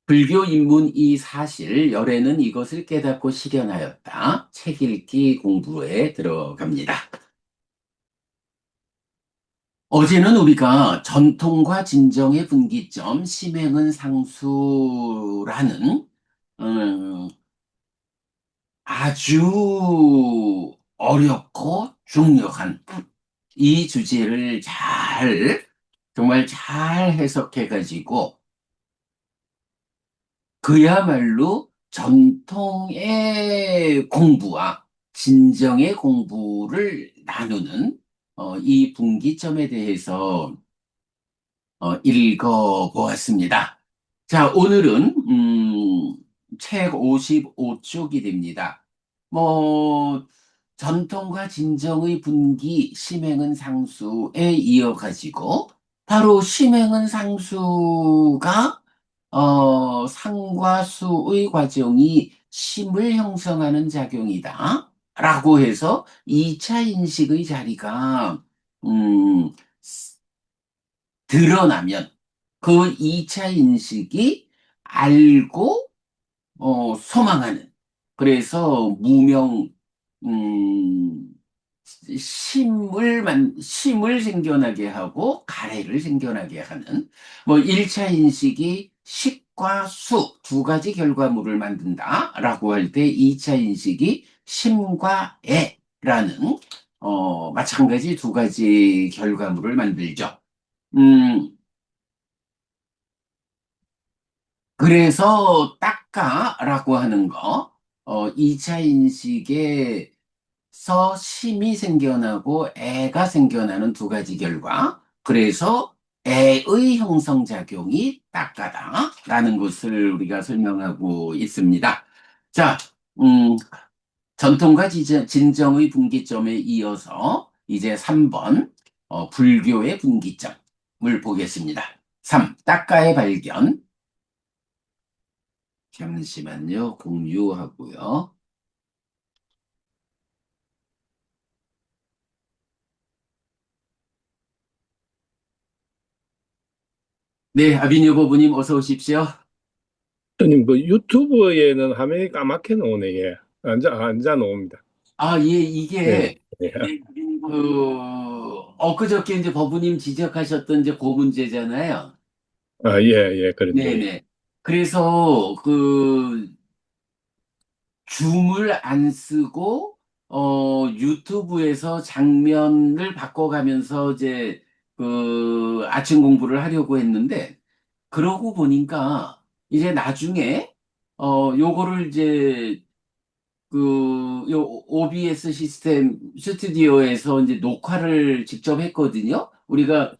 불교 입문 이 사실, 열애는 이것을 깨닫고 실현하였다. 책 읽기 공부에 들어갑니다. 어제는 우리가 전통과 진정의 분기점, 심행은 상수라는 음, 아주 어렵고 중요한 이 주제를 정말 잘 해석해가지고 그야말로 전통의 공부와 진정의 공부를 나누는 이 분기점에 대해서 읽어보았습니다. 자, 오늘은 책 55쪽이 됩니다. 뭐 전통과 진정의 분기, 심행은 상수에 이어가지고 바로 심행은 상수가 상과 수의 과정이 심을 형성하는 작용이다. 라고 해서 2차 인식의 자리가 음, 드러나면 그 2차 인식이 알고 소망하는 그래서 음, 심을 생겨나게 하고 가래를 생겨나게 하는 뭐 1차 인식이 식과 수 두 가지 결과물을 만든다라고 할 때 2차 인식이 심과 애라는 마찬가지 두 가지 결과물을 만들죠. 음, 그래서 딱가라고 하는 거, 2차 인식에서 심이 생겨나고 애가 생겨나는 두 가지 결과. 그래서 애의 형성작용이 딱가다라는 것을 우리가 설명하고 있습니다. 자, 음, 전통과 진정의 분기점에 이어서 이제 3번, 불교의 분기점을 보겠습니다. 3. 딱가의 발견. 잠시만요. 공유하고요. 네, 아빈 여보부님 어서 오십시오. 형님, 그 유튜브에는 화면이 까맣게 나오네, 예. 앉아 나옵니다. 아, 예, 네, 이게 네. 그 엊그저께 이제 버부님 지적하셨던 이제 그 문제잖아요. 예, 예, 그런데, 네네. 그래서 그 줌을 안 쓰고 유튜브에서 장면을 바꿔가면서 이제 그 아침 공부를 하려고 했는데 그러고 보니까 이제 나중에 요거를 이제 요 OBS 시스템 스튜디오에서 이제 녹화를 직접 했거든요. 우리가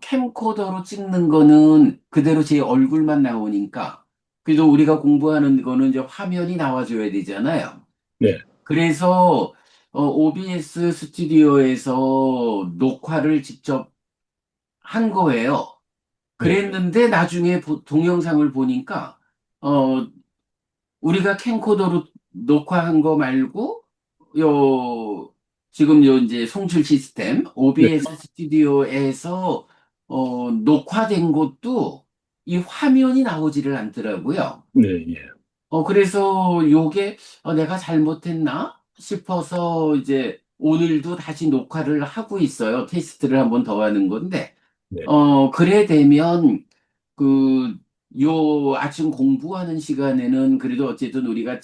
캠코더로 찍는 거는 그대로 제 얼굴만 나오니까 그래도 우리가 공부하는 거는 이제 화면이 나와줘야 되잖아요. 네, 그래서 OBS 스튜디오에서 녹화를 직접 한 거예요. 네, 그랬는데 나중에 동영상을 보니까 어, 우리가 캠코더로 녹화한 거 말고 요 지금 요 이제 송출 시스템 네, OBS 스튜디오에서 녹화된 것도 이 화면이 나오지를 않더라고요. 네, 예, 그래서 요게 내가 잘못했나 싶어서 이제 오늘도 다시 녹화를 하고 있어요. 테스트를 한번 더 하는 건데 네, 그래 되면 그, 요 아침 공부하는 시간에는 그래도 어쨌든 우리가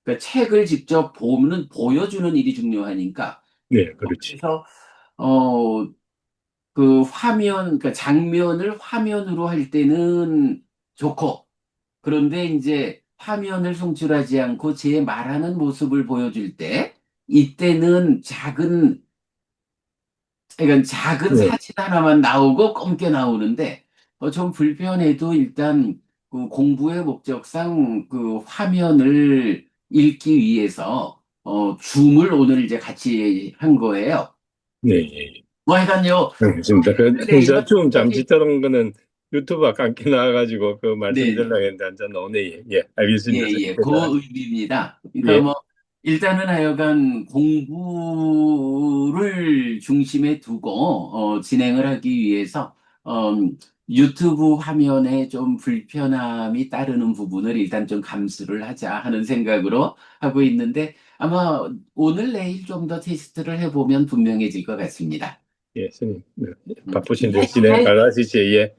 그러니까 책을 직접 보여주는 일이 중요하니까. 네, 그렇지. 그래서, 그러니까 장면을 화면으로 할 때는 좋고, 그런데 이제 화면을 송출하지 않고 제 말하는 모습을 보여줄 때, 이때는 작은 네, 사진 하나만 나오고 검게 나오는데 좀 불편해도 일단 그 공부의 목적상 그 화면을 읽기 위해서 줌을 오늘 이제 같이 한 거예요. 네, 예, 뭐 하여간요. 알겠습니다. 네, 제가 좀 잠시 여기까지. 들은 거는 유튜브가 감기 나와가지고 그 네네. 말씀드리려고 했는데 앉아 나오네, 예, 예, 예, 알겠습니다. 예, 그 제가, 의미입니다. 그러니까 예, 뭐, 일단은 하여간 공부를 중심에 두고, 진행을 하기 위해서, 유튜브 화면에 좀 불편함이 따르는 부분을 일단 좀 감수를 하자 하는 생각으로 하고 있는데 아마 오늘 내일 좀 더 테스트를 해보면 분명해질 것 같습니다. 예, 스님. 네, 바쁘신데 왜, 진행 잘 하시지. 예,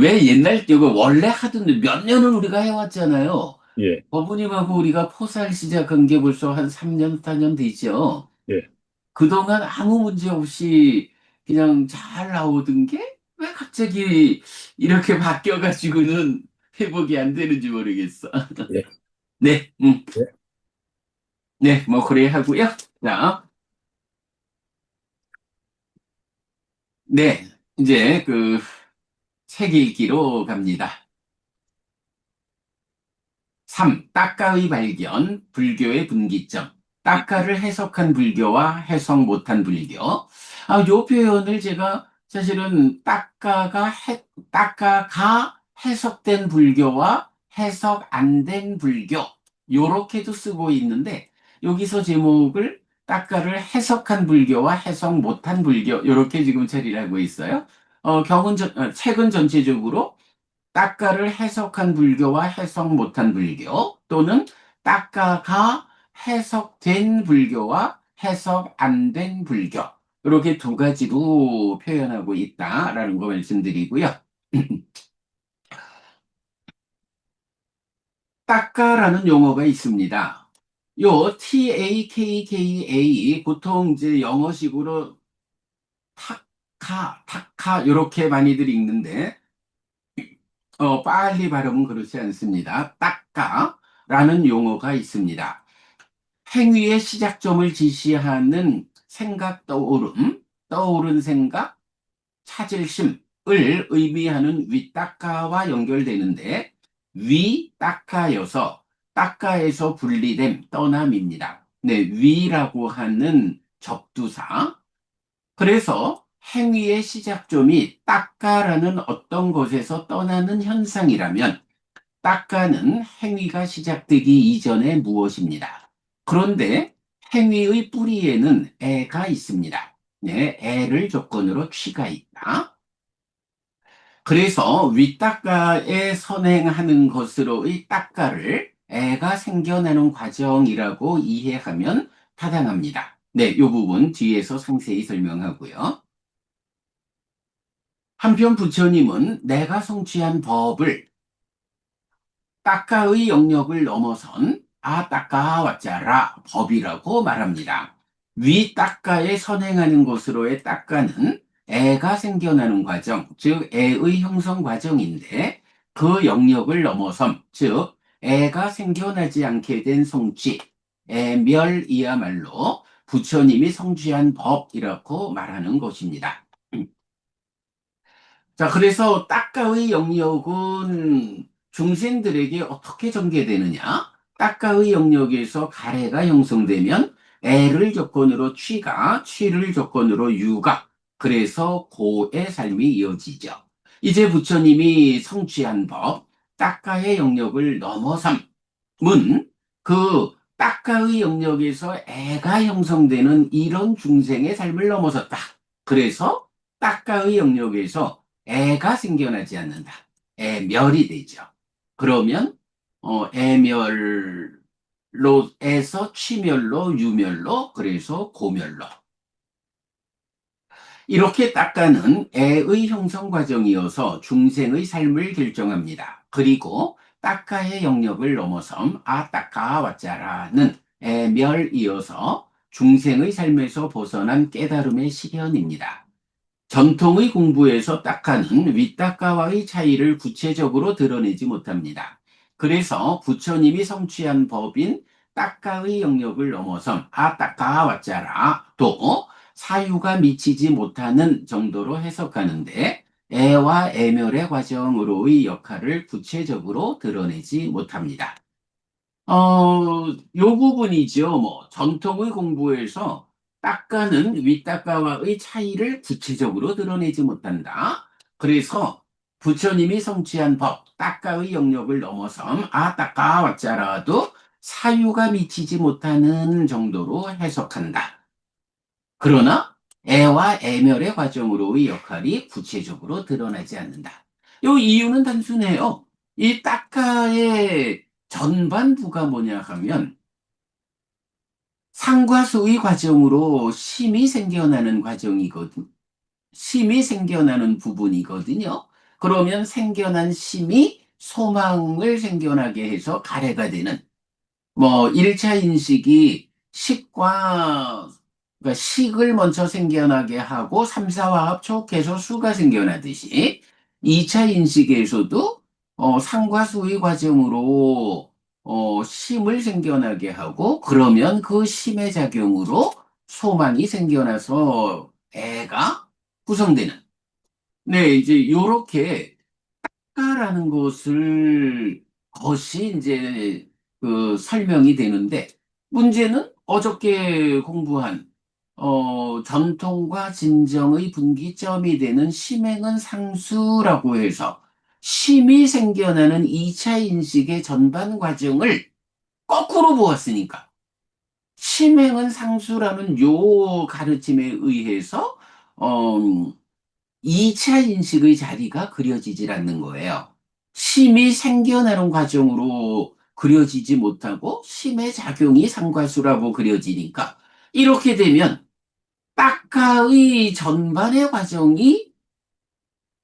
왜 옛날 이거 원래 하던 몇 년을 우리가 해왔잖아요. 예, 어머님하고 우리가 포살 시작한 게 벌써 한 3년, 4년 되죠. 예, 그동안 아무 문제 없이 그냥 잘 나오던 게 왜 갑자기 이렇게 바뀌어가지고는 회복이 안 되는지 모르겠어. 예, 네, 예. 네, 뭐 그래 하고요. 자, 네, 이제 그 책 읽기로 갑니다. 3. 따까의 발견, 불교의 분기점. 따까를 해석한 불교와 해석 못한 불교. 요 표현을 제가 사실은 따까가 해석된 불교와 해석 안 된 불교, 요렇게도 쓰고 있는데, 여기서 제목을 따까를 해석한 불교와 해석 못한 불교, 요렇게 지금 처리를 하고 있어요. 책은 전체적으로 따까를 해석한 불교와 해석 못한 불교 또는 따까가 해석된 불교와 해석 안 된 불교 이렇게 두 가지로 표현하고 있다라는 거 말씀드리고요. 따까라는 용어가 있습니다. 요 TAKKA 보통 이제 영어식으로 타카 이렇게 많이들 읽는데 빨리 발음은 그렇지 않습니다. 따까라는 용어가 있습니다. 행위의 시작점을 지시하는 생각 떠오른 생각, 찾을 심을 의미하는 위따까와 연결되는데 위따까여서 따까에서 분리됨, 떠남입니다. 네, 위라고 하는 접두사. 그래서 행위의 시작점이 따까라는 어떤 것에서 떠나는 현상이라면 따까는 행위가 시작되기 이전에 무엇입니다. 그런데 행위의 뿌리에는 애가 있습니다. 네, 애를 조건으로 취가 있다. 그래서 윗따까에 선행하는 것으로의 따까를 애가 생겨나는 과정이라고 이해하면 타당합니다. 네, 이 부분 뒤에서 상세히 설명하고요. 한편 부처님은 내가 성취한 법을 따까의 영역을 넘어선 따까 왔자라 법이라고 말합니다. 위 따까에 선행하는 것으로의 따까는 애가 생겨나는 과정, 즉 애의 형성 과정인데 그 영역을 넘어섬, 즉 애가 생겨나지 않게 된 성취, 애멸이야말로 부처님이 성취한 법이라고 말하는 것입니다. 자, 그래서 따까의 영역은 중생들에게 어떻게 전개되느냐? 따까의 영역에서 가래가 형성되면 애를 조건으로 취를 조건으로 유가, 그래서 고의 삶이 이어지죠. 이제 부처님이 성취한 법, 따까의 영역을 넘어섬은 그 따까의 영역에서 애가 형성되는 이런 중생의 삶을 넘어섰다. 그래서 따까의 영역에서 애가 생겨나지 않는다. 애멸이 되죠. 그러면 애멸로에서 취멸로 유멸로 그래서 고멸로 이렇게 닦아는 애의 형성 과정이어서 중생의 삶을 결정합니다. 그리고 따까의 영역을 넘어섬 따까 왔자라는 애멸이어서 중생의 삶에서 벗어난 깨달음의 실현입니다. 전통의 공부에서 딱하는 윗딱가와의 차이를 구체적으로 드러내지 못합니다. 그래서 부처님이 성취한 법인 딱가의 영역을 넘어선 딱가 왔자라 또 사유가 미치지 못하는 정도로 해석하는데 애와 애멸의 과정으로의 역할을 구체적으로 드러내지 못합니다. 요 부분이죠. 뭐, 전통의 공부에서 딱가는 윗딱가와의 차이를 구체적으로 드러내지 못한다. 그래서 부처님이 성취한 법, 딱가의 영역을 넘어섬, 딱가 왔자라도 사유가 미치지 못하는 정도로 해석한다. 그러나 애와 애멸의 과정으로의 역할이 구체적으로 드러나지 않는다. 요 이유는 단순해요. 이 딱가의 전반부가 뭐냐 하면 상과 수의 과정으로 심이 생겨나는 과정이거든. 심이 생겨나는 부분이거든요. 그러면 생겨난 심이 소망을 생겨나게 해서 가래가 되는 뭐 1차 인식이 식과 그러니까 식을 먼저 생겨나게 하고 3, 4화합 촉해서 수가 생겨나듯이 2차 인식에서도 상과 수의 과정으로 심을 생겨나게 하고 그러면 그 심의 작용으로 소망이 생겨나서 애가 구성되는 네 이제 요렇게 라는 것이 이제 그 설명이 되는데 문제는 어저께 공부한 전통과 진정의 분기점이 되는 심행은 상수라고 해서 심이 생겨나는 2차 인식의 전반 과정을 거꾸로 보았으니까 심행은 상수라는 요 가르침에 의해서 어, 2차 인식의 자리가 그려지질 않는 거예요. 심이 생겨나는 과정으로 그려지지 못하고 심의 작용이 상과수라고 그려지니까 이렇게 되면 딱가의 전반의 과정이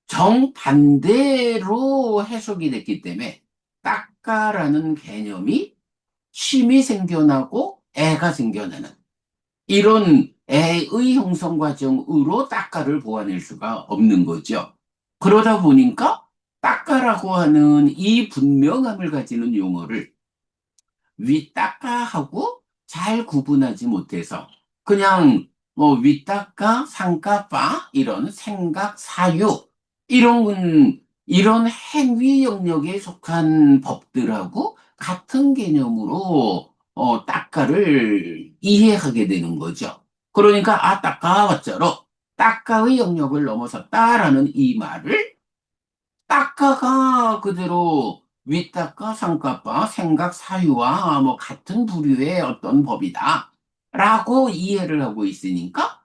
정반대로 해석이 됐기 때문에 딱가라는 개념이 심이 생겨나고 애가 생겨나는 이런 애의 형성 과정으로 딱가를 보아낼 수가 없는 거죠. 그러다 보니까 딱가라고 하는 이 분명함을 가지는 용어를 윗닦아하고 잘 구분하지 못해서 그냥 뭐 윗닦아, 상가빠 이런 생각, 사유 이런 행위 영역에 속한 법들하고 같은 개념으로 따까를 이해하게 되는 거죠. 그러니까 아 따까 왔자로 따까의 영역을 넘어섰다라는 이 말을 딱가가 그대로 윗딱가, 상가빠, 생각, 사유와 뭐 같은 부류의 어떤 법이다. 라고 이해를 하고 있으니까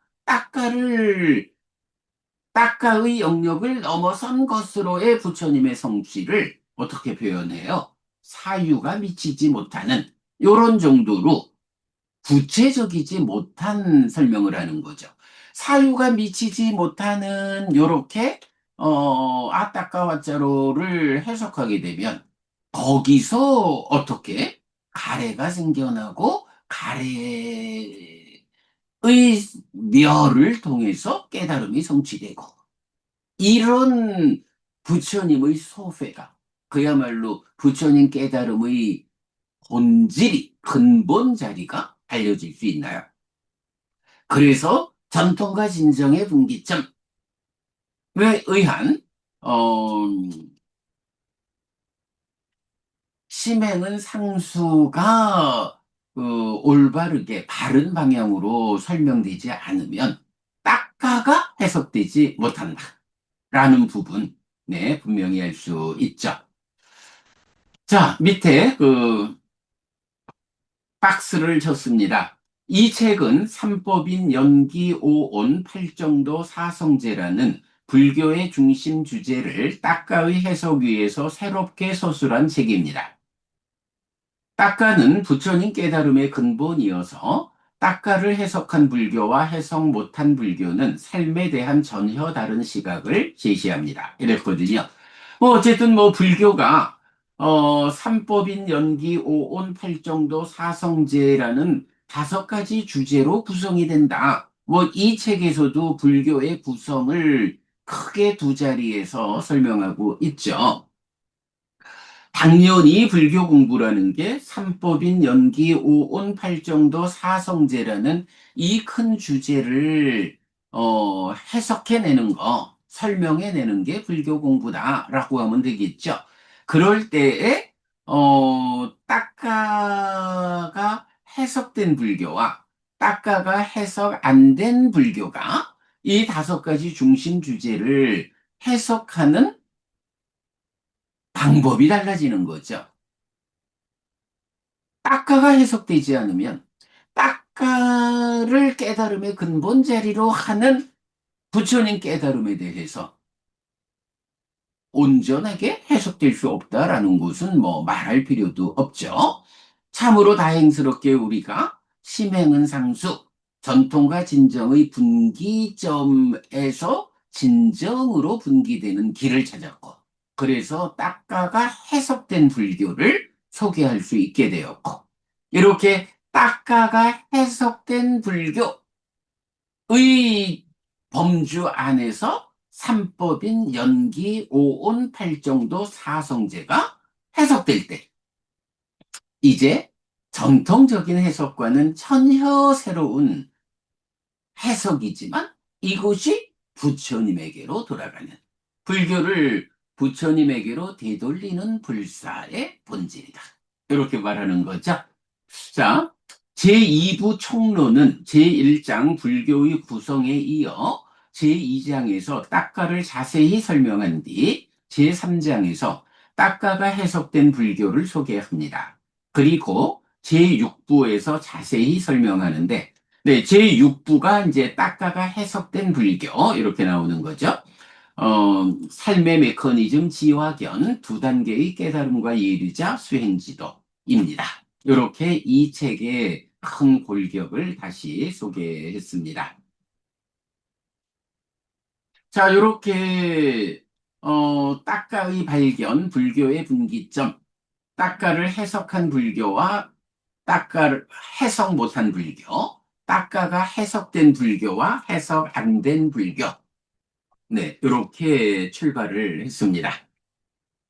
딱가의 영역을 넘어선 것으로의 부처님의 성취를 어떻게 표현해요? 사유가 미치지 못하는 요런 정도로 구체적이지 못한 설명을 하는 거죠. 사유가 미치지 못하는 요렇게 아따까와짜로를 해석하게 되면 거기서 어떻게 가래가 생겨나고 가래의 멸을 통해서 깨달음이 성취되고 이런 부처님의 소회가 그야말로 부처님 깨달음의 본질이 근본 자리가 알려질 수 있나요? 그래서 전통과 진정의 분기점에 의한 어, 심행은 상수가 올바르게 바른 방향으로 설명되지 않으면 딱가가 해석되지 못한다라는 부분 네, 분명히 알 수 있죠. 자, 밑에 박스를 쳤습니다. 이 책은 삼법인 연기오온 팔정도 사성제라는 불교의 중심 주제를 딱가의 해석 위에서 새롭게 서술한 책입니다. 딱가는 부처님 깨달음의 근본이어서 딱가를 해석한 불교와 해석 못한 불교는 삶에 대한 전혀 다른 시각을 제시합니다. 이랬거든요. 뭐 어쨌든 뭐 불교가 삼법인 연기 오온 팔정도 사성제라는 5가지 주제로 구성이 된다. 뭐 이 책에서도 불교의 구성을 크게 2자리에서 설명하고 있죠. 당연히 불교 공부라는 게 삼법인 연기 오온 팔정도 사성제라는 이 큰 주제를 해석해내는 거, 설명해내는 게 불교 공부다라고 하면 되겠죠. 그럴 때에 딱가가 해석된 불교와 딱가가 해석 안 된 불교가 이 5가지 중심 주제를 해석하는 방법이 달라지는 거죠. 딱가가 해석되지 않으면 딱가를 깨달음의 근본 자리로 하는 부처님 깨달음에 대해서 온전하게 해석될 수 없다라는 것은 뭐 말할 필요도 없죠. 참으로 다행스럽게 우리가 심행은 상수, 전통과 진정의 분기점에서 진정으로 분기되는 길을 찾았고, 그래서 딱가가 해석된 불교를 소개할 수 있게 되었고, 이렇게 딱가가 해석된 불교의 범주 안에서 삼법인 연기, 오온, 팔정도, 사성제가 해석될 때, 이제 전통적인 해석과는 전혀 새로운 해석이지만 이곳이 부처님에게로 돌아가는, 불교를 부처님에게로 되돌리는 불사의 본질이다. 이렇게 말하는 거죠. 자, 제2부 총론은 제1장 불교의 구성에 이어 제2장에서 딱가를 자세히 설명한 뒤 제3장에서 딱가가 해석된 불교를 소개합니다. 그리고 제6부에서 자세히 설명하는데, 네, 제6부가 이제 딱가가 해석된 불교 이렇게 나오는 거죠. 삶의 메커니즘 지화견 두 단계의 깨달음과 예류자 수행지도입니다. 이렇게 이 책의 큰 골격을 다시 소개했습니다. 자, 이렇게 딱가의 발견, 불교의 분기점, 딱가를 해석한 불교와 딱가를 해석 못한 불교, 딱가가 해석된 불교와 해석 안 된 불교, 네, 이렇게 출발을 했습니다.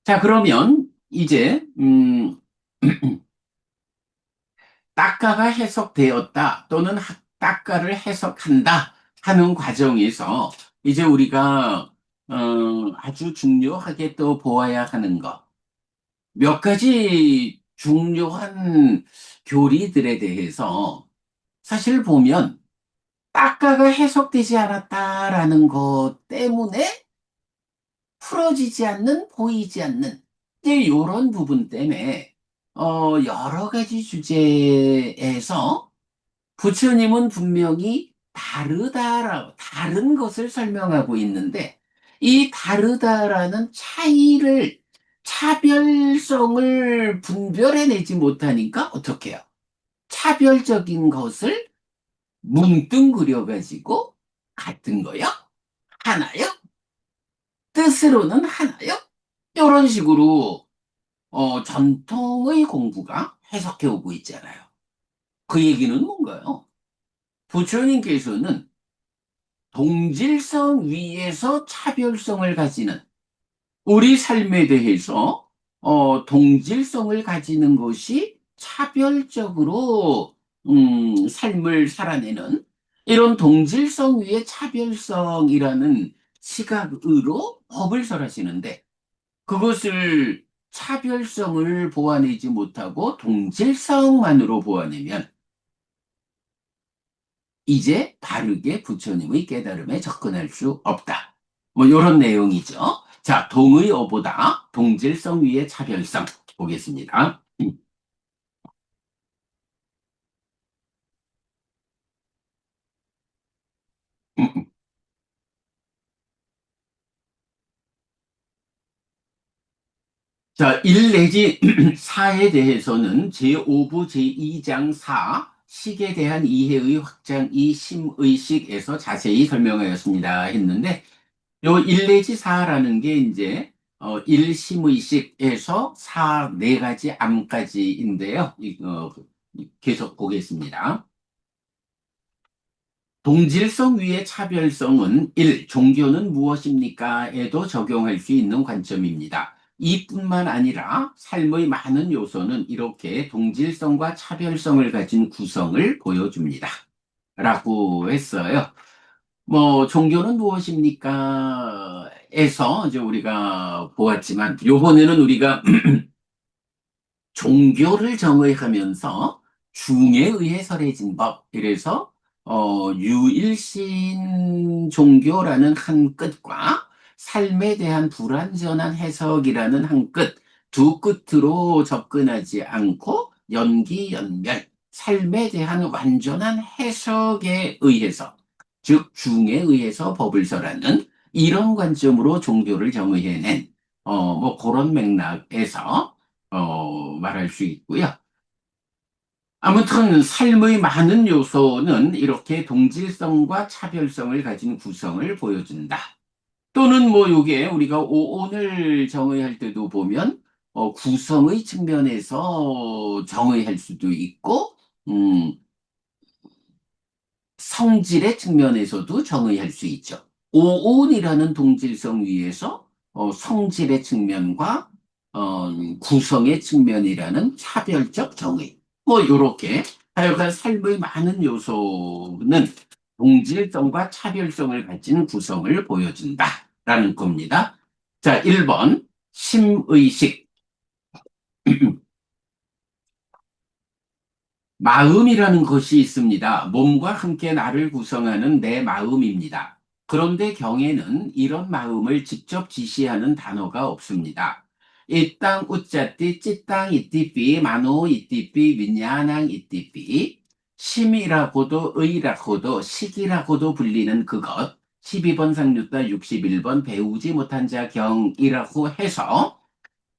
자, 그러면 이제 딱가가 해석되었다 또는 딱가를 해석한다 하는 과정에서 이제 우리가 아주 중요하게 또 보아야 하는 것, 몇 가지 중요한 교리들에 대해서 사실 보면 딱가가 해석되지 않았다라는 것 때문에 풀어지지 않는, 보이지 않는, 이제 이런 부분 때문에 여러 가지 주제에서 부처님은 분명히 다른 것을 설명하고 있는데, 이 다르다라는 차별성을 분별해내지 못하니까 어떻게 해요? 차별적인 것을 뭉뚱그려가지고 같은 거요? 하나요? 뜻으로는 하나요? 이런 식으로 전통의 공부가 해석해 오고 있잖아요. 그 얘기는 뭔가요? 부처님께서는 동질성 위에서 차별성을 가지는, 우리 삶에 대해서 동질성을 가지는 것이 차별적으로 삶을 살아내는, 이런 동질성 위에 차별성이라는 시각으로 법을 설하시는데, 그것을 차별성을 보완하지 못하고 동질성만으로 보완하면 이제 바르게 부처님의 깨달음에 접근할 수 없다. 뭐 이런 내용이죠. 자, 동의 어보다 동질성 위의 차별성 보겠습니다. 자, 1 내지 4에 대해서는 제5부 제2장 4 식에 대한 이해의 확장 이 심의식에서 자세히 설명하였습니다 했는데, 요 1 내지 4라는 게 이제 1심의식에서 4 네 가지 암까지인데요. 계속 보겠습니다. 동질성 위의 차별성은 1. 종교는 무엇입니까? 에도 적용할 수 있는 관점입니다. 이뿐만 아니라 삶의 많은 요소는 이렇게 동질성과 차별성을 가진 구성을 보여줍니다. 라고 했어요. 뭐, 종교는 무엇입니까? 에서 이제 우리가 보았지만, 요번에는 우리가 종교를 정의하면서 중에 의해 설해진 법. 그래서 유일신 종교라는 한 끝과 삶에 대한 불완전한 해석이라는 한 끝, 두 끝으로 접근하지 않고 연기연멸, 삶에 대한 완전한 해석에 의해서, 즉 중에 의해서 법을 설하는 이런 관점으로 종교를 정의해낸 뭐 그런 맥락에서 말할 수 있고요. 아무튼 삶의 많은 요소는 이렇게 동질성과 차별성을 가진 구성을 보여준다. 또는 뭐 요게 우리가 오온을 정의할 때도 보면 구성의 측면에서 정의할 수도 있고 음, 성질의 측면에서도 정의할 수 있죠. 오온이라는 동질성 위에서 성질의 측면과 구성의 측면이라는 차별적 정의. 뭐 요렇게 하여간 삶의 많은 요소는 동질성과 차별성을 가진 구성을 보여준다라는 겁니다. 자, 1번 심의식. 마음이라는 것이 있습니다. 몸과 함께 나를 구성하는 내 마음입니다. 그런데 경에는 이런 마음을 직접 지시하는 단어가 없습니다. 이땅 우짜띠 찌땅 이띠삐 마노 이띠삐 윈야낭 이띠삐 심이라고도 의라고도 식이라고도 불리는 그것 12번 상류다 61번 배우지 못한 자 경이라고 해서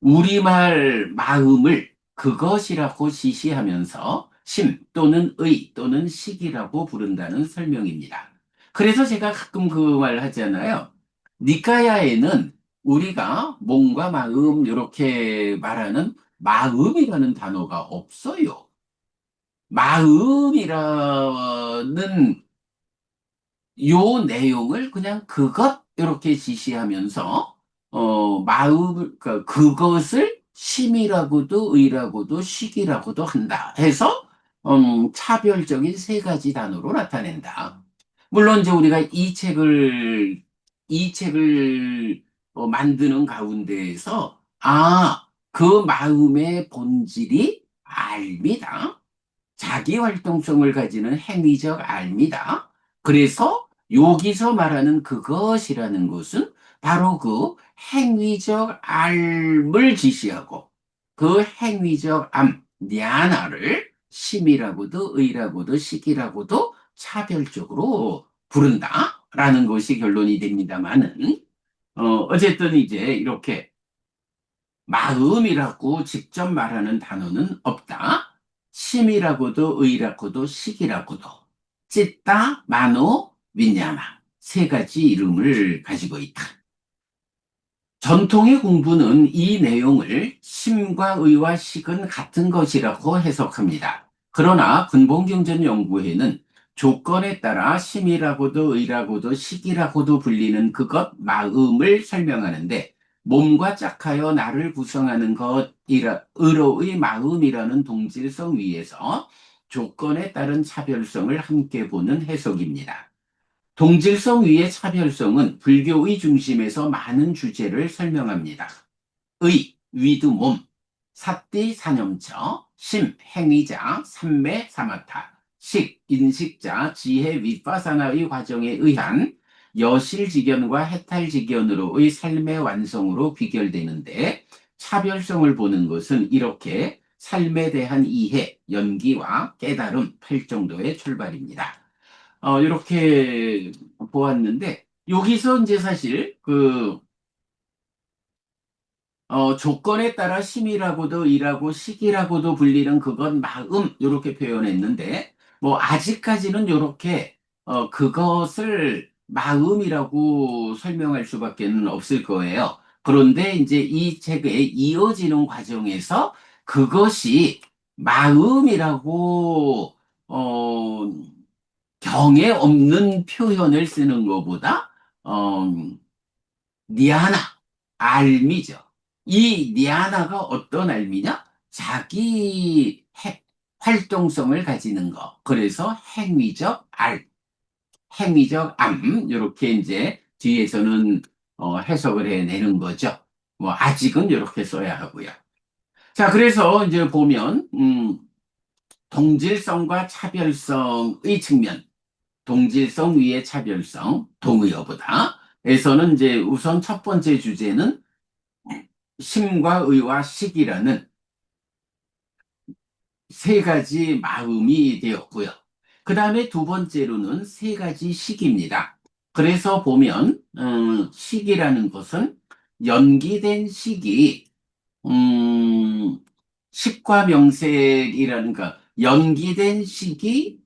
우리말 마음을 그것이라고 지시하면서 심 또는 의 또는 식이라고 부른다는 설명입니다. 그래서 제가 가끔 그 말 하잖아요. 니까야에는 우리가 몸과 마음 이렇게 말하는 마음이라는 단어가 없어요. 마음이라는 요 내용을 그냥 그것 이렇게 지시하면서 그러니까 그것을 심이라고도 의라고도 식이라고도 한다 해서 차별적인 세 가지 단어로 나타낸다. 물론 이제 우리가 이 책을 만드는 가운데에서 그 마음의 본질이 알미다. 자기 활동성을 가지는 행위적 알미다. 그래서 여기서 말하는 그것이라는 것은 바로 그 행위적 알을 지시하고 그 행위적 암, 냐나를 심이라고도 의라고도 식이라고도 차별적으로 부른다라는 것이 결론이 됩니다만은 어쨌든 이제 이렇게 마음이라고 직접 말하는 단어는 없다. 심이라고도 의라고도 식이라고도 찢다, 마노, 윈야마 세 가지 이름을 가지고 있다. 전통의 공부는 이 내용을 심과 의와 식은 같은 것이라고 해석합니다. 그러나 근본경전 연구회는 조건에 따라 심이라고도 의라고도 식이라고도 불리는 그것 마음을 설명하는데 몸과 짝하여 나를 구성하는 것이라 의로의 마음이라는 동질성 위에서 조건에 따른 차별성을 함께 보는 해석입니다. 동질성 위의 차별성은 불교의 중심에서 많은 주제를 설명합니다. 의, 위드 몸, 사띠 사념처, 심, 행위자, 삼매 사마타, 식, 인식자, 지혜 윗파사나의 과정에 의한 여실직견과 해탈직견으로의 삶의 완성으로 귀결되는데 차별성을 보는 것은 이렇게 삶에 대한 이해, 연기와 깨달음, 팔정도의 출발입니다. 이렇게 보았는데, 여기서 이제 사실 조건에 따라 심이라고도 일하고 식이라고도 불리는 그건 마음, 이렇게 표현했는데, 뭐, 아직까지는 이렇게, 그것을 마음이라고 설명할 수밖에 없을 거예요. 그런데 이제 이 책에 이어지는 과정에서 그것이 마음이라고, 어, 경에 없는 표현을 쓰는 것보다 어, 니아나 알미죠. 이 니아나가 어떤 알미냐? 자기 활동성을 가지는 거. 그래서 행위적 알, 행위적 암 이렇게 이제 뒤에서는 해석을 해내는 거죠. 뭐 아직은 이렇게 써야 하고요. 자, 그래서 이제 보면 동질성과 차별성의 측면. 동질성 위의 차별성, 동의어보다. 에서는 이제 우선 첫 번째 주제는 심과 의와 식이라는 세 가지 마음이 되었고요. 그 다음에 두 번째로는 세 가지 식입니다. 그래서 보면 식이라는 것은 연기된 식이 음, 식과 명색이라는 가 연기된 식이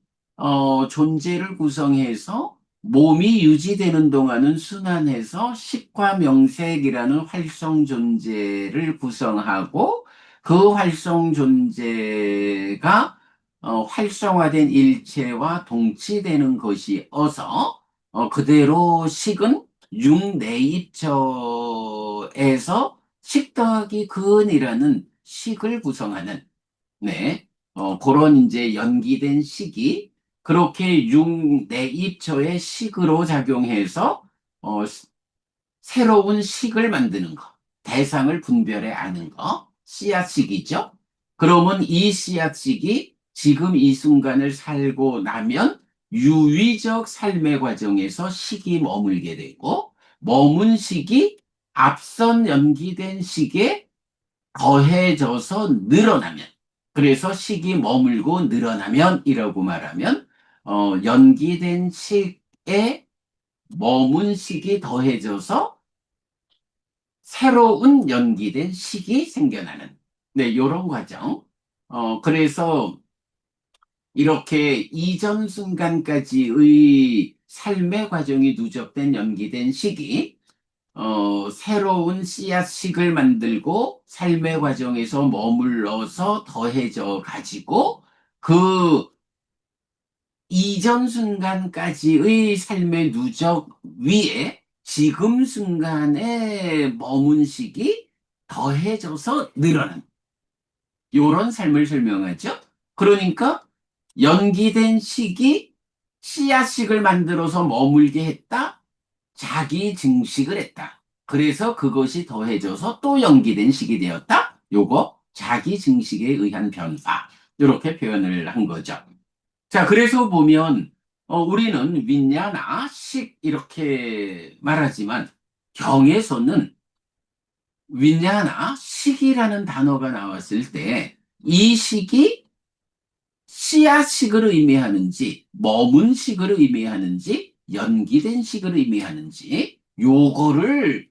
존재를 구성해서 몸이 유지되는 동안은 순환해서 식과 명색이라는 활성 존재를 구성하고 그 활성 존재가 활성화된 일체와 동치되는 것이어서 그대로 식은 육내입처에서 식 더하기 근이라는 식을 구성하는, 네, 그런 이제 연기된 식이 그렇게 육내입처의 식으로 작용해서 어, 새로운 식을 만드는 거, 대상을 분별해 아는 거, 씨앗식이죠. 그러면 이 씨앗식이 지금 이 순간을 살고 나면 유의적 삶의 과정에서 식이 머물게 되고, 머문 식이 앞선 연기된 식에 더해져서 늘어나면, 그래서 식이 머물고 늘어나면이라고 말하면, 연기된 식에 머문 식이 더해져서 새로운 연기된 식이 생겨나는, 네, 요런 과정. 그래서 이렇게 이전 순간까지의 삶의 과정이 누적된 연기된 식이 새로운 씨앗식을 만들고 삶의 과정에서 머물러서 더해져 가지고 그 이전 순간까지의 삶의 누적 위에 지금 순간에 머문 식이 더해져서 늘어난 요런 삶을 설명하죠. 그러니까 연기된 식이 씨앗식을 만들어서 머물게 했다. 자기 증식을 했다. 그래서 그것이 더해져서 또 연기된 식이 되었다. 요거 자기 증식에 의한 변화. 이렇게 표현을 한 거죠. 자, 그래서 보면 우리는 윈냐나 식 이렇게 말하지만 경에서는 윈냐나 식이라는 단어가 나왔을 때 이 식이 씨앗식을 의미하는지 머문 식을 의미하는지 연기된 식을 의미하는지 요거를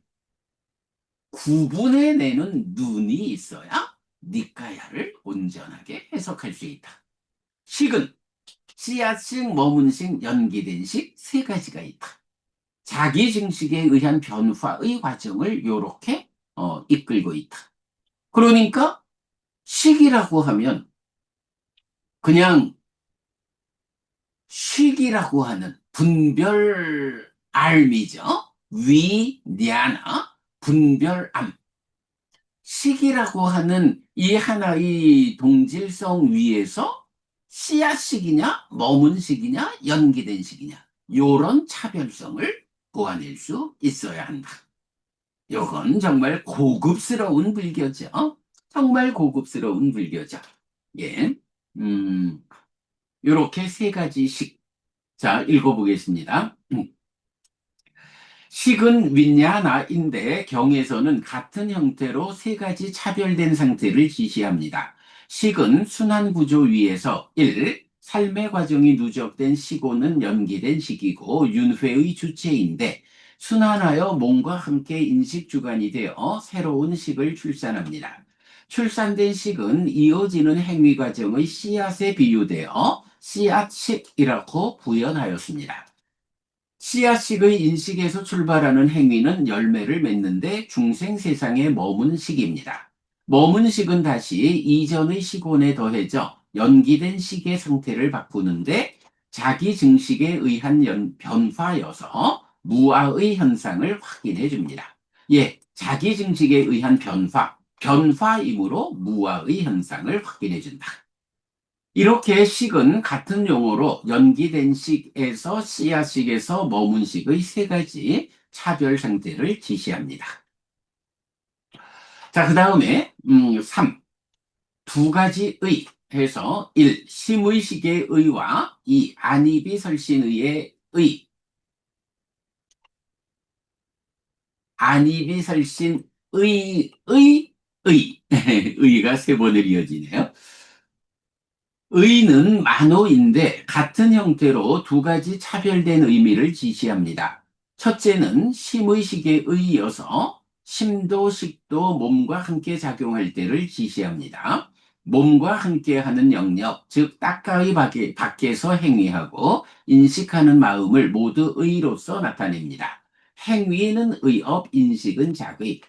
구분해내는 눈이 있어야 니까야를 온전하게 해석할 수 있다. 식은 씨앗식, 머문식, 연기된 식 세 가지가 있다. 자기 증식에 의한 변화의 과정을 이렇게 이끌고 있다. 그러니까 식이라고 하면 그냥 식이라고 하는 분별 알미죠. 위, 냐나, 분별암. 식이라고 하는 이 하나의 동질성 위에서 씨앗식이냐, 머문식이냐, 연기된 식이냐, 요런 차별성을 보아낼 수 있어야 한다. 요건 정말 고급스러운 불교죠. 정말 고급스러운 불교죠. 예. 음, 요렇게 세 가지 식. 자, 읽어보겠습니다. 식은 윈냐나인데 경에서는 같은 형태로 세 가지 차별된 상태를 지시합니다. 식은 순환 구조 위에서 1. 삶의 과정이 누적된 시고는 연기된 식이고 윤회의 주체인데 순환하여 몸과 함께 인식 주관이 되어 새로운 식을 출산합니다. 출산된 식은 이어지는 행위 과정의 씨앗에 비유되어 씨앗식이라고 부연하였습니다. 씨앗식의 인식에서 출발하는 행위는 열매를 맺는데 중생 세상에 머문 식입니다. 머문 식은 다시 이전의 식원에 더해져 연기된 식의 상태를 바꾸는데 자기 증식에 의한 변화여서 무아의 현상을 확인해 줍니다. 예, 자기 증식에 의한 변화이므로 무아의 현상을 확인해 준다. 이렇게 식은 같은 용어로 연기된 식에서 씨앗식에서 머문 식의 세 가지 차별 상태를 지시합니다. 자, 그 다음에 3. 두 가지 의 해서 1. 심의식의 의와 2. 안이비설신의의 의. 안이비설신의 의가 세 번을 이어지네요. 의는 만호인데 같은 형태로 두 가지 차별된 의미를 지시합니다. 첫째는 심의식의 의여서 심도, 식도, 몸과 함께 작용할 때를 지시합니다. 몸과 함께하는 영역, 즉 따까이 밖에서 행위하고 인식하는 마음을 모두 의로서 나타냅니다. 행위는 의업, 인식은 작의.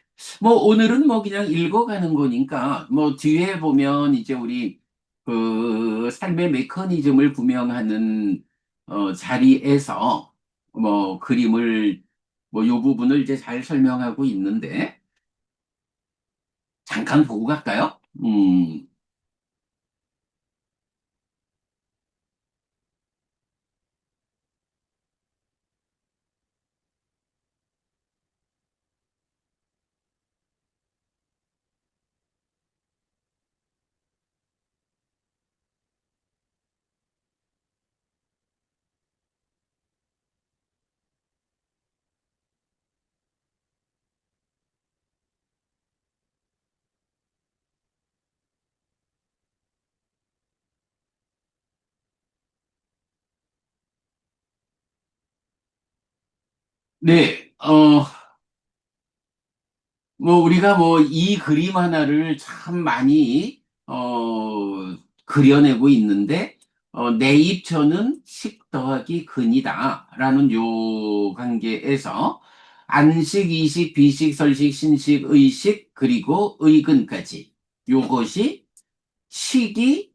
뭐 오늘은 뭐 그냥 읽어가는 거니까 뭐 뒤에 보면 이제 우리 그 삶의 메커니즘을 구명하는 자리에서 뭐 그림을 뭐 요 부분을 이제 잘 설명하고 있는데 잠깐 보고 갈까요? 네, 뭐 우리가 뭐 이 그림 하나를 참 많이 그려내고 있는데 내입처는 식 더하기 근이다라는 요 관계에서 안식, 이식, 비식, 설식, 신식, 의식 그리고 의근까지 요것이 식이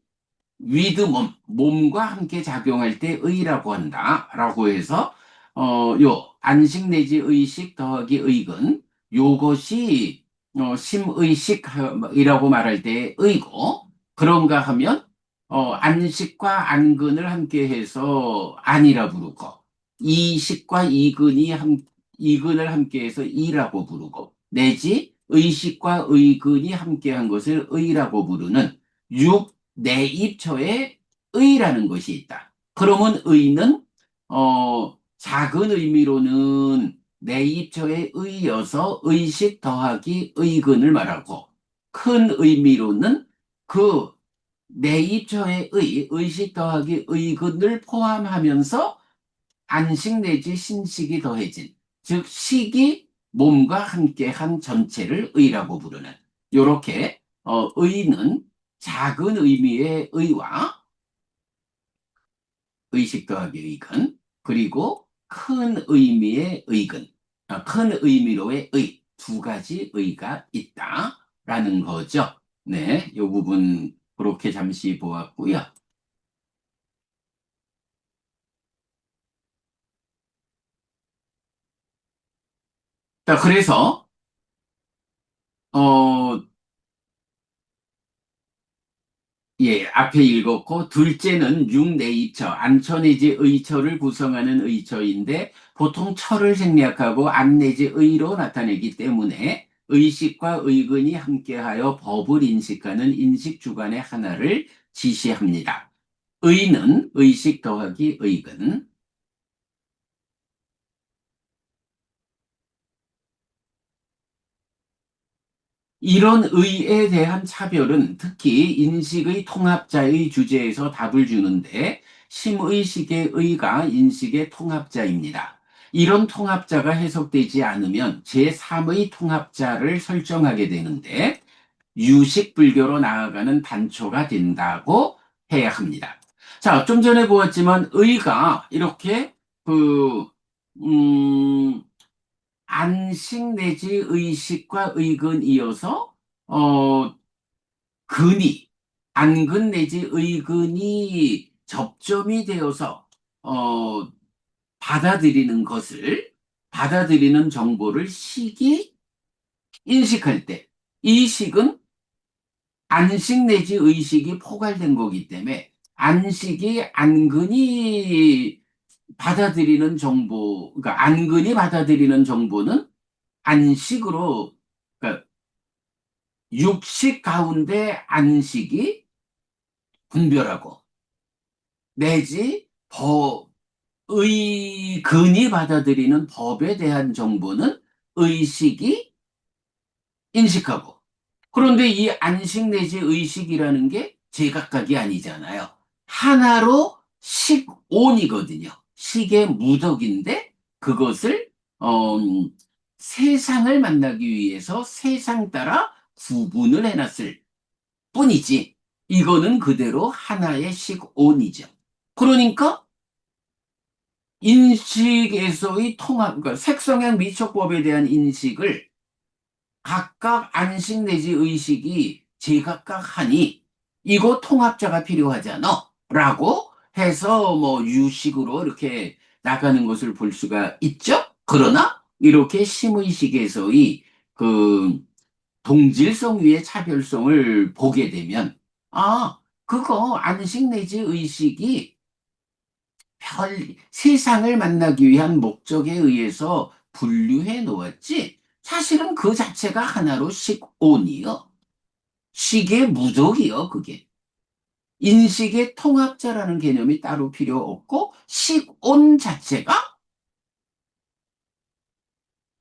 위드 몸과 함께 작용할 때 의라고 한다라고 해서 요 안식 내지 의식 더하기 의근 요것이 심의식이라고 말할 때 의고 그런가 하면 안식과 안근을 함께 해서 안이라 부르고 이식과 이근을 함께 해서 이라고 부르고 내지 의식과 의근이 함께한 것을 의라고 부르는 내입처에 의라는 것이 있다. 그러면 의는 작은 의미로는 내입처에 의여서 의식 더하기 의근을 말하고 큰 의미로는 그 내입처의 의식 더하기 의근을 포함하면서 안식 내지 신식이 더해진 즉 식이 몸과 함께한 전체를 의라고 부르는 요렇게 의는 작은 의미의 의와 의식 더하기 의근 그리고 큰 의미의 의근 큰 의미로의 의 두 가지 의가 있다라는 거죠. 네, 이 부분 그렇게 잠시 보았고요. 자, 그래서 어, 예, 앞에 읽었고, 둘째는 육내이처, 안처 내지 의처를 구성하는 의처인데, 보통 처를 생략하고 안 내지 의로 나타내기 때문에, 의식과 의근이 함께하여 법을 인식하는 인식 주관의 하나를 지시합니다. 의는 의식 더하기 의근, 이런 의에 대한 차별은 특히 인식의 통합자의 주제에서 답을 주는데 심의식의 의가 인식의 통합자입니다. 이런 통합자가 해석되지 않으면 제3의 통합자를 설정하게 되는데 유식 불교로 나아가는 단초가 된다고 해야 합니다. 자, 좀 전에 보았지만 의가 이렇게 그 음, 안식 내지 의식과 의근 이어서 어 근이 안근 내지 의근이 접점이 되어서 어 받아들이는 것을 받아들이는 정보를 식이 인식할 때 이 식은 안식 내지 의식이 포괄된 거기 때문에 안식이 안근이 받아들이는 정보 그러니까 안근이 받아들이는 정보는 안식으로 그러니까 육식 가운데 안식이 분별하고 내지 의근이 받아들이는 법에 대한 정보는 의식이 인식하고 그런데 이 안식 내지 의식이라는 게 제각각이 아니잖아요. 하나로 식온이거든요. 식의 무덕인데 그것을 세상을 만나기 위해서 세상 따라 구분을 해놨을 뿐이지. 이거는 그대로 하나의 식온이죠. 그러니까 인식에서의 통합, 그러니까 색성향 미촉법에 대한 인식을 각각 안식 내지 의식이 제각각 하니 이거 통합자가 필요하잖아. 라고 해서 뭐 유식으로 이렇게 나가는 것을 볼 수가 있죠. 그러나 이렇게 심의식에서의 그 동질성 위의 차별성을 보게 되면 아, 그거 안식 내지 의식이 세상을 만나기 위한 목적에 의해서 분류해 놓았지. 사실은 그 자체가 하나로 식온이요. 식의 무적이요, 그게. 인식의 통합자라는 개념이 따로 필요 없고, 식온 자체가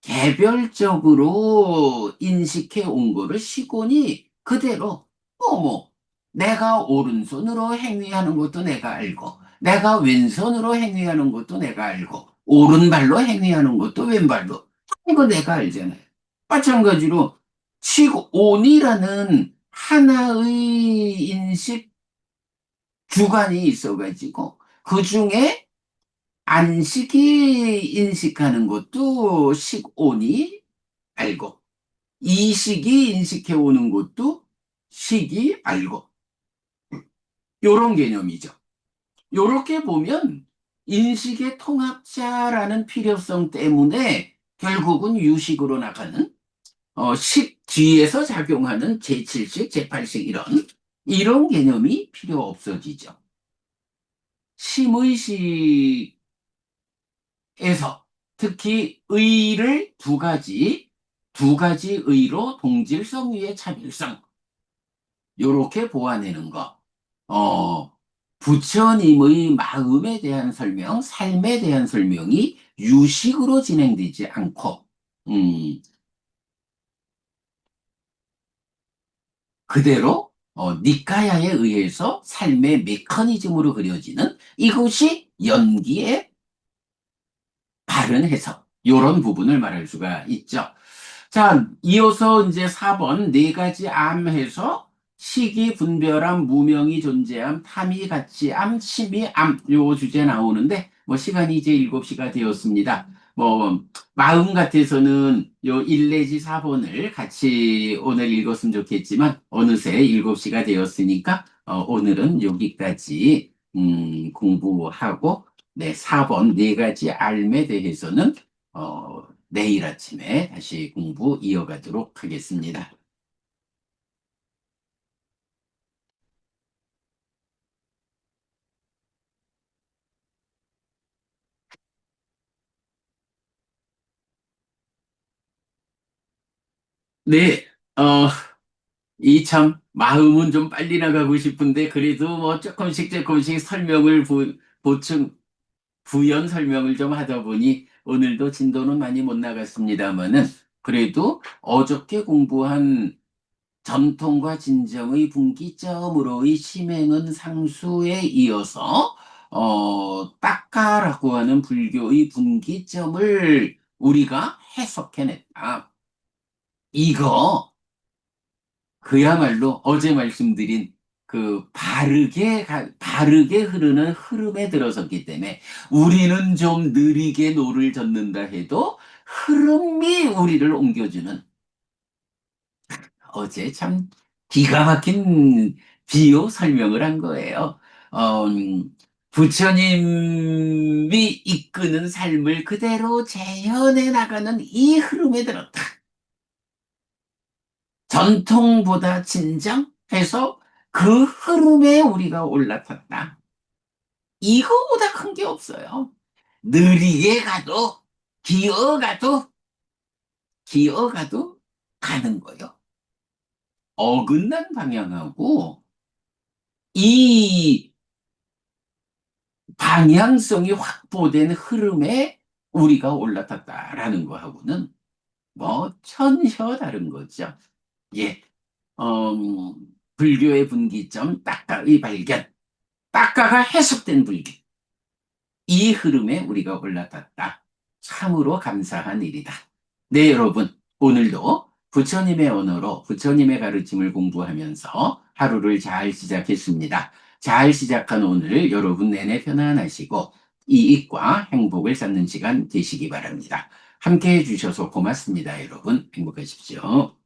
개별적으로 인식해 온 거를 시곤이 그대로 뭐 내가 오른손으로 행위하는 것도 내가 알고 내가 왼손으로 행위하는 것도 내가 알고 오른발로 행위하는 것도 왼발로 이거 내가 알잖아요. 마찬가지로 식온이라는 하나의 인식 주관이 있어가지고 그 중에 안식이 인식하는 것도 식온이 알고, 이식이 인식해 오는 것도 식이 알고, 요런 개념이죠. 요렇게 보면 인식의 통합자라는 필요성 때문에 결국은 유식으로 나가는, 식 뒤에서 작용하는 제7식, 제8식 이런 개념이 필요 없어지죠. 심의식 에서 특히 의를 두 가지 의로 동질성 위의 차별성 요렇게 보아내는 거. 부처님의 마음에 대한 설명, 삶에 대한 설명이 유식으로 진행되지 않고 음, 그대로 니까야에 의해서 삶의 메커니즘으로 그려지는 이것이 연기의 바른 해석, 요런 부분을 말할 수가 있죠. 자, 이어서 이제 4번 네 가지 암해서 시기 분별함, 무명이 존재함, 탐이 같지암, 심이암 요 주제 나오는데 뭐 시간이 이제 7시가 되었습니다. 뭐 마음 같아서는 요 1 내지 4번을 같이 오늘 읽었으면 좋겠지만 어느새 7시가 되었으니까 오늘은 여기까지 공부하고 네, 4번 네 가지 알에 대해서는 내일 아침에 다시 공부 이어가도록 하겠습니다. 네, 이 참, 마음은 좀 빨리 나가고 싶은데, 그래도 뭐 조금씩 설명을 보충, 부연 설명을 좀 하다 보니, 오늘도 진도는 많이 못 나갔습니다만은, 그래도 어저께 공부한 전통과 진정의 분기점으로의 심행은 상수에 이어서 딱가라고 하는 불교의 분기점을 우리가 해석해냈다. 이거 그야말로 어제 말씀드린 그 바르게 흐르는 흐름에 들어섰기 때문에 우리는 좀 느리게 노를 젓는다 해도 흐름이 우리를 옮겨주는 어제 참 기가 막힌 비유 설명을 한 거예요. 부처님이 이끄는 삶을 그대로 재현해 나가는 이 흐름에 들었다. 전통보다 진정해서 그 흐름에 우리가 올라탔다. 이거보다 큰 게 없어요. 느리게 가도, 기어가도, 기어가도 가는 거예요. 어긋난 방향하고 이 방향성이 확보된 흐름에 우리가 올라탔다라는 거하고는 뭐 천혀 다른 거죠. 예, 불교의 분기점, 딱가의 발견, 딱가가 해석된 불교. 이 흐름에 우리가 올라탔다. 참으로 감사한 일이다. 네, 여러분. 오늘도 부처님의 언어로 부처님의 가르침을 공부하면서 하루를 잘 시작했습니다. 잘 시작한 오늘 여러분 내내 편안하시고 이익과 행복을 쌓는 시간 되시기 바랍니다. 함께 해주셔서 고맙습니다, 여러분. 행복하십시오.